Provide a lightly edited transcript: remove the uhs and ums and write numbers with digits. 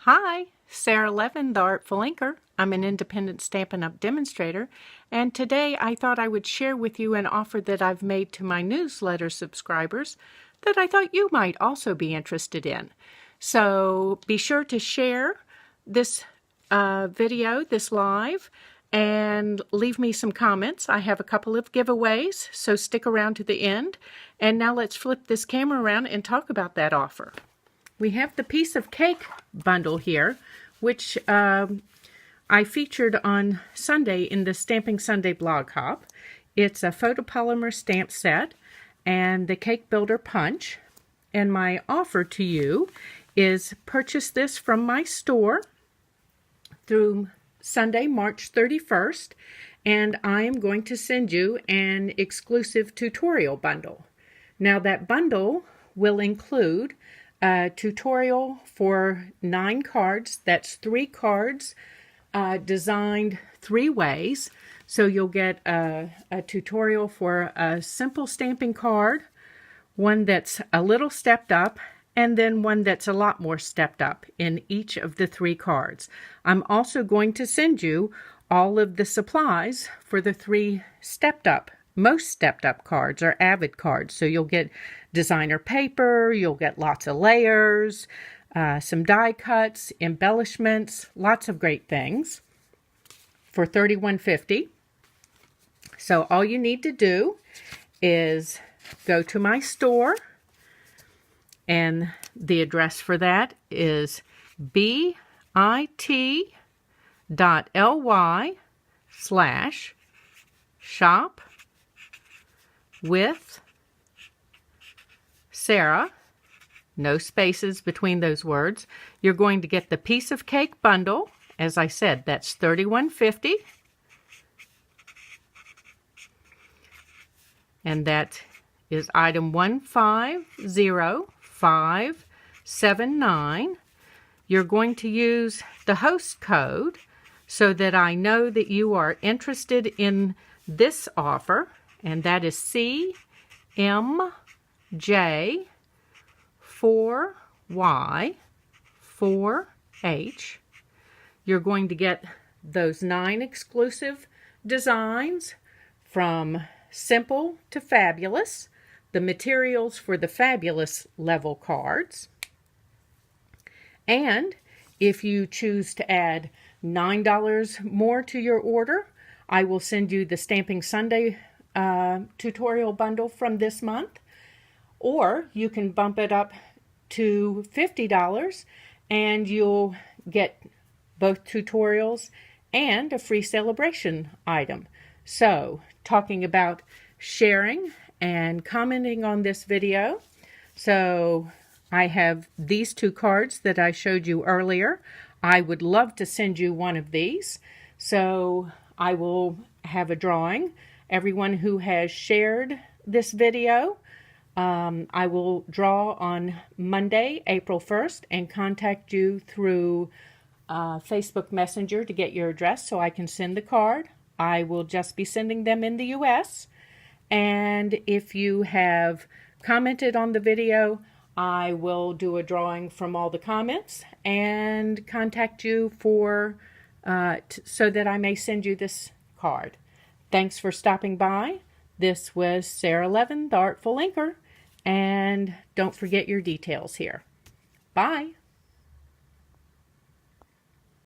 Hi, Sara Levin, the Artful Inker. I'm an independent Stampin' Up! Demonstrator, and today I thought I would share with you an offer that I've made to my newsletter subscribers that I thought you might also be interested in. So be sure to share this video, this live, and leave me some comments. I have a couple of giveaways, so stick around to the end. And now let's flip this camera around and talk about that offer. We have the piece of cake bundle here, which I featured on Sunday in the Stamping Sunday blog hop. It's a photopolymer stamp set and the cake builder punch. And my offer to you is purchase this from my store through Sunday, March 31st, and I am going to send you an exclusive tutorial bundle. Now that bundle will include a tutorial for 9 cards. That's 3 cards designed 3 ways. So you'll get a tutorial for a simple stamping card, one that's a little stepped up, and then one that's a lot more stepped up in each of the 3 cards. I'm also going to send you all of the supplies for the 3 stepped up, most stepped up cards or avid cards. So you'll get designer paper, you'll get lots of layers, some die cuts, embellishments, lots of great things for $31.50. So all you need to do is go to my store, and the address for that is bit.ly/shop with Sara, no spaces between those words. You're going to get the piece of cake bundle. As I said, that's $31.50. And that is item 150579. You're going to use the host code so that I know that you are interested in this offer, and that is CMJ4Y4H. You're going to get those 9 exclusive designs from simple to fabulous, the materials for the fabulous level cards. And if you choose to add $9 more to your order, I will send you the Stamping Sunday tutorial bundle from this month. Or you can bump it up to $50 and you'll get both tutorials and a free celebration item. So, talking about sharing and commenting on this video. So, I have these 2 cards that I showed you earlier. I would love to send you one of these. So, I will have a drawing. Everyone who has shared this video, I will draw on Monday, April 1st, and contact you through Facebook Messenger to get your address so I can send the card. I will just be sending them in the U.S. And if you have commented on the video, I will do a drawing from all the comments and contact you for so that I may send you this card. Thanks for stopping by. This was Sara Levin, the Artful Inker, and don't forget your details here. Bye.